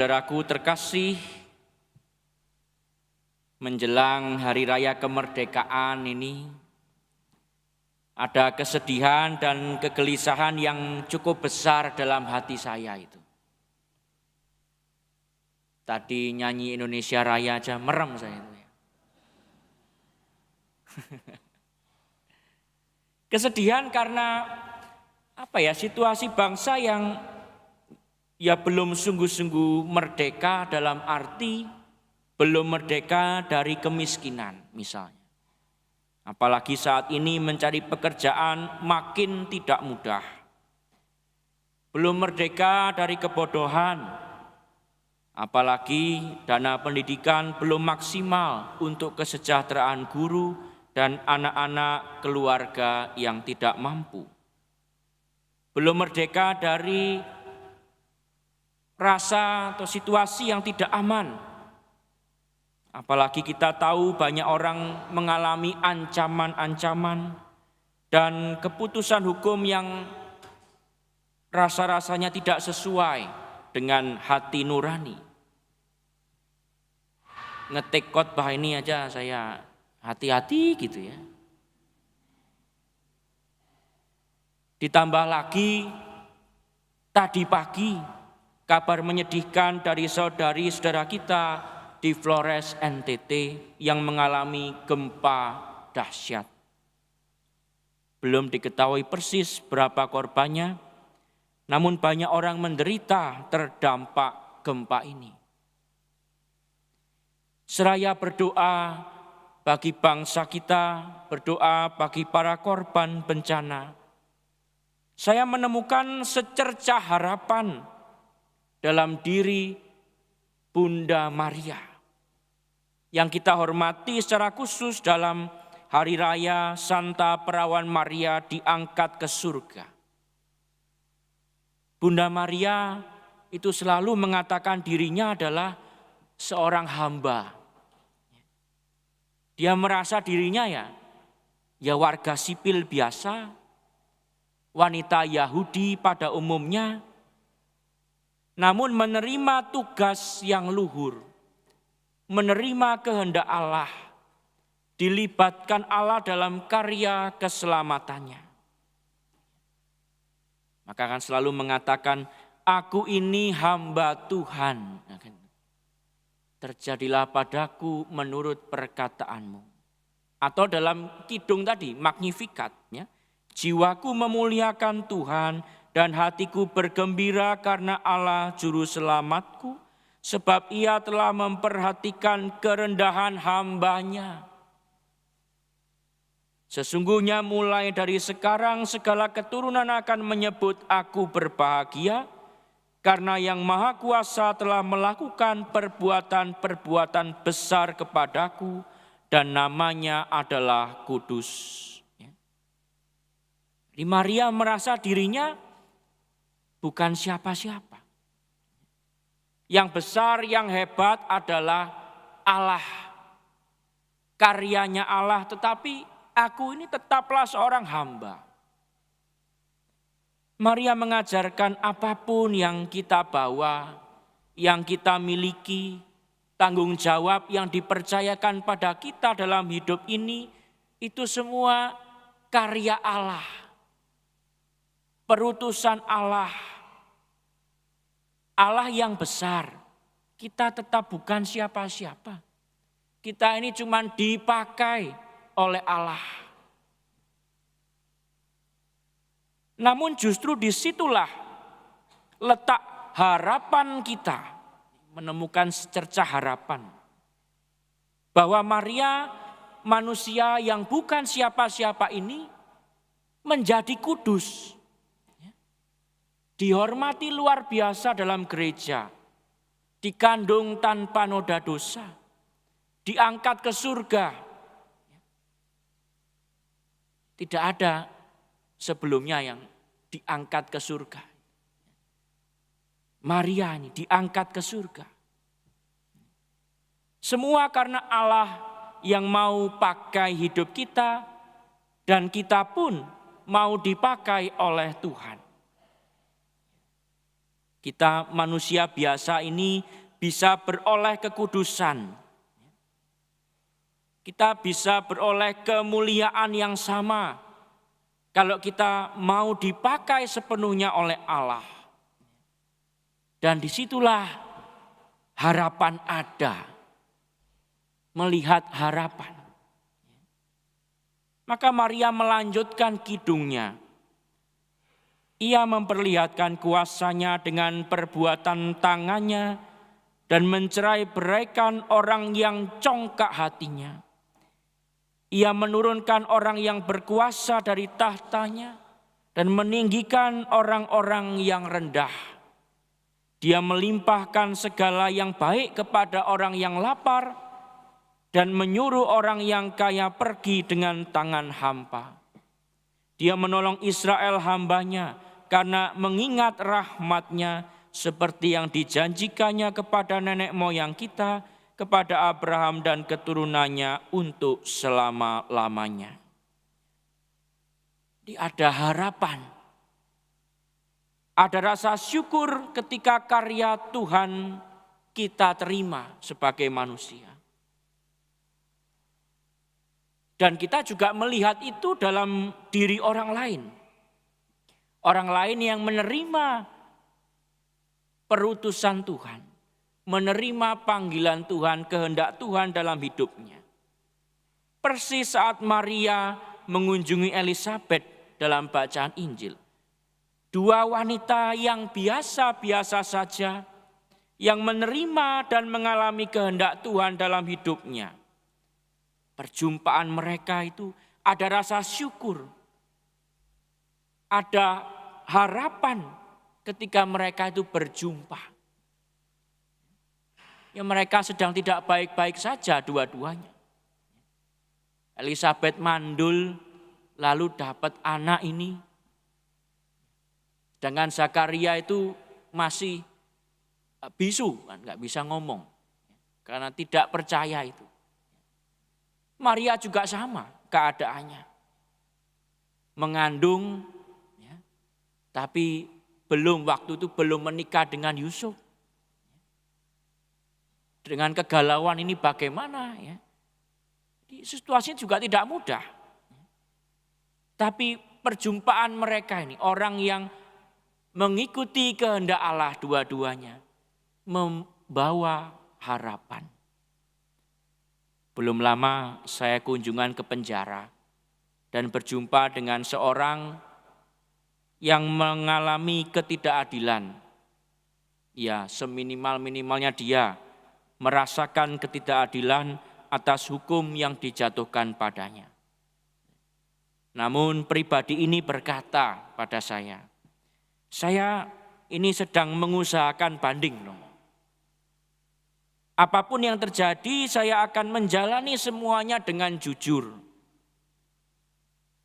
Saudaraku terkasih, menjelang hari raya kemerdekaan ini, ada kesedihan dan kegelisahan yang cukup besar dalam hati saya itu. Tadi nyanyi Indonesia Raya aja merem saya itu. Kesedihan karena situasi bangsa yang belum sungguh-sungguh merdeka, dalam arti belum merdeka dari kemiskinan misalnya. Apalagi saat ini mencari pekerjaan makin tidak mudah. Belum merdeka dari kebodohan, apalagi dana pendidikan belum maksimal untuk kesejahteraan guru dan anak-anak keluarga yang tidak mampu. Belum merdeka dari rasa atau situasi yang tidak aman. Apalagi kita tahu banyak orang mengalami ancaman-ancaman dan keputusan hukum yang rasa-rasanya tidak sesuai dengan hati nurani. Ngetik khotbah ini aja saya hati-hati gitu ya. Ditambah lagi tadi pagi kabar menyedihkan dari saudari-saudara kita di Flores NTT yang mengalami gempa dahsyat. Belum diketahui persis berapa korbannya, namun banyak orang menderita terdampak gempa ini. Seraya berdoa bagi bangsa kita, berdoa bagi para korban bencana, saya menemukan secercah harapan dalam diri Bunda Maria yang kita hormati secara khusus dalam Hari Raya Santa Perawan Maria diangkat ke surga. Bunda Maria itu selalu mengatakan dirinya adalah seorang hamba. Dia merasa dirinya ya warga sipil biasa, wanita Yahudi pada umumnya, namun menerima tugas yang luhur, menerima kehendak Allah, dilibatkan Allah dalam karya keselamatannya. Maka akan selalu mengatakan, aku ini hamba Tuhan. Terjadilah padaku menurut perkataanmu. Atau dalam kidung tadi, Magnificat, jiwaku memuliakan Tuhan, dan hatiku bergembira karena Allah juru selamatku, sebab Ia telah memperhatikan kerendahan hamba-Nya. Sesungguhnya mulai dari sekarang segala keturunan akan menyebut aku berbahagia, karena Yang Maha Kuasa telah melakukan perbuatan-perbuatan besar kepadaku, dan namanya adalah kudus. Di Maria merasa dirinya bukan siapa-siapa. Yang besar, yang hebat adalah Allah. Karyanya Allah, tetapi aku ini tetaplah seorang hamba. Maria mengajarkan apapun yang kita bawa, yang kita miliki, tanggung jawab yang dipercayakan pada kita dalam hidup ini, itu semua karya Allah. Perutusan Allah. Allah yang besar. Kita tetap bukan siapa-siapa. Kita ini cuma dipakai oleh Allah. Namun justru disitulah letak harapan kita. Menemukan secercah harapan. Bahwa Maria, manusia yang bukan siapa-siapa ini, menjadi kudus. Dihormati luar biasa dalam gereja, dikandung tanpa noda dosa, diangkat ke surga. Tidak ada sebelumnya yang diangkat ke surga. Maria ini diangkat ke surga. Semua karena Allah yang mau pakai hidup kita, dan kita pun mau dipakai oleh Tuhan. Kita manusia biasa ini bisa beroleh kekudusan. Kita bisa beroleh kemuliaan yang sama kalau kita mau dipakai sepenuhnya oleh Allah. Dan disitulah harapan ada. Melihat harapan. Maka Maria melanjutkan kidungnya. Ia memperlihatkan kuasanya dengan perbuatan tangannya dan mencerai-beraikan orang yang congkak hatinya. Ia menurunkan orang yang berkuasa dari tahtanya dan meninggikan orang-orang yang rendah. Dia melimpahkan segala yang baik kepada orang yang lapar dan menyuruh orang yang kaya pergi dengan tangan hampa. Dia menolong Israel hambanya karena mengingat rahmat-Nya seperti yang dijanjikannya kepada nenek moyang kita, kepada Abraham dan keturunannya untuk selama-lamanya. Ada harapan. Ada rasa syukur ketika karya Tuhan kita terima sebagai manusia. Dan kita juga melihat itu dalam diri orang lain. Orang lain yang menerima perutusan Tuhan. Menerima panggilan Tuhan, kehendak Tuhan dalam hidupnya. Persis saat Maria mengunjungi Elisabet dalam bacaan Injil. Dua wanita yang biasa-biasa saja, yang menerima dan mengalami kehendak Tuhan dalam hidupnya. Perjumpaan mereka itu ada rasa syukur. Ada harapan ketika mereka itu berjumpa. Ya mereka sedang tidak baik-baik saja dua-duanya. Elisabet mandul lalu dapat anak ini. Dengan Zakaria itu masih bisu, kan nggak bisa ngomong. Karena tidak percaya itu. Maria juga sama keadaannya. Mengandung, ya, tapi waktu itu belum menikah dengan Yusuf. Dengan kegalauan ini bagaimana? Ya? Situasinya juga tidak mudah. Tapi perjumpaan mereka ini, orang yang mengikuti kehendak Allah dua-duanya, membawa harapan. Belum lama saya kunjungan ke penjara dan berjumpa dengan seorang yang mengalami ketidakadilan. Ya, seminimal-minimalnya dia merasakan ketidakadilan atas hukum yang dijatuhkan padanya. Namun pribadi ini berkata pada saya ini sedang mengusahakan banding. Apapun yang terjadi saya akan menjalani semuanya dengan jujur.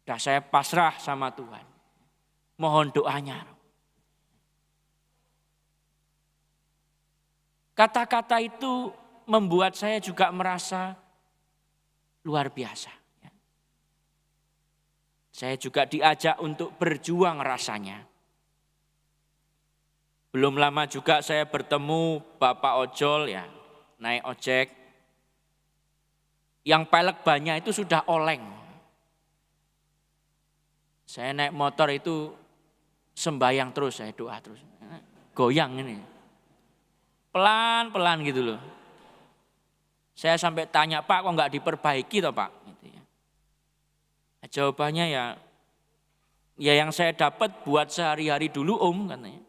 Dan saya pasrah sama Tuhan. Mohon doanya. Kata-kata itu membuat saya juga merasa luar biasa. Saya juga diajak untuk berjuang rasanya. Belum lama juga saya bertemu Bapak ojol ya, naik ojek. Yang pelek bannya itu sudah oleng. Saya naik motor itu sembahyang terus, saya doa terus. Goyang ini. Pelan-pelan gitu loh. Saya sampai tanya, Pak kok enggak diperbaiki toh Pak? Gitu ya. Jawabannya ya yang saya dapat buat sehari-hari dulu Om katanya.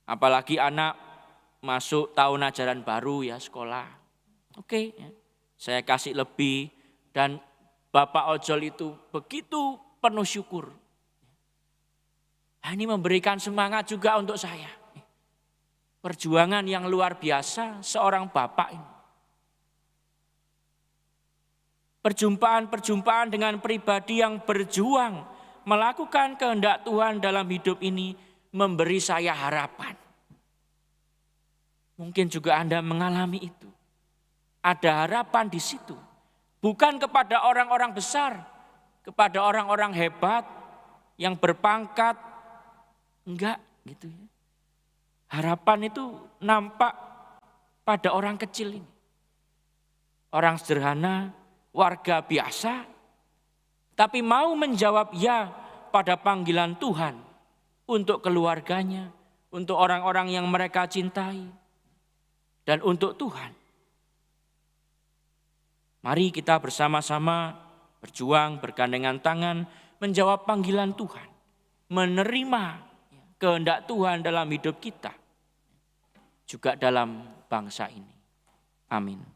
Apalagi anak masuk tahun ajaran baru ya sekolah. Oke, ya. Saya kasih lebih dan Bapak ojol itu begitu penuh syukur. Ini memberikan semangat juga untuk saya. Perjuangan yang luar biasa seorang bapak ini. Perjumpaan-perjumpaan dengan pribadi yang berjuang melakukan kehendak Tuhan dalam hidup ini memberi saya harapan. Mungkin juga Anda mengalami itu. Ada harapan di situ. Bukan kepada orang-orang besar, kepada orang-orang hebat yang berpangkat. Enggak, gitu ya. Harapan itu nampak pada orang kecil ini. Orang sederhana, warga biasa, tapi mau menjawab ya pada panggilan Tuhan untuk keluarganya, untuk orang-orang yang mereka cintai, dan untuk Tuhan. Mari kita bersama-sama berjuang, bergandengan tangan, menjawab panggilan Tuhan, menerima kehendak Tuhan dalam hidup kita, juga dalam bangsa ini. Amin.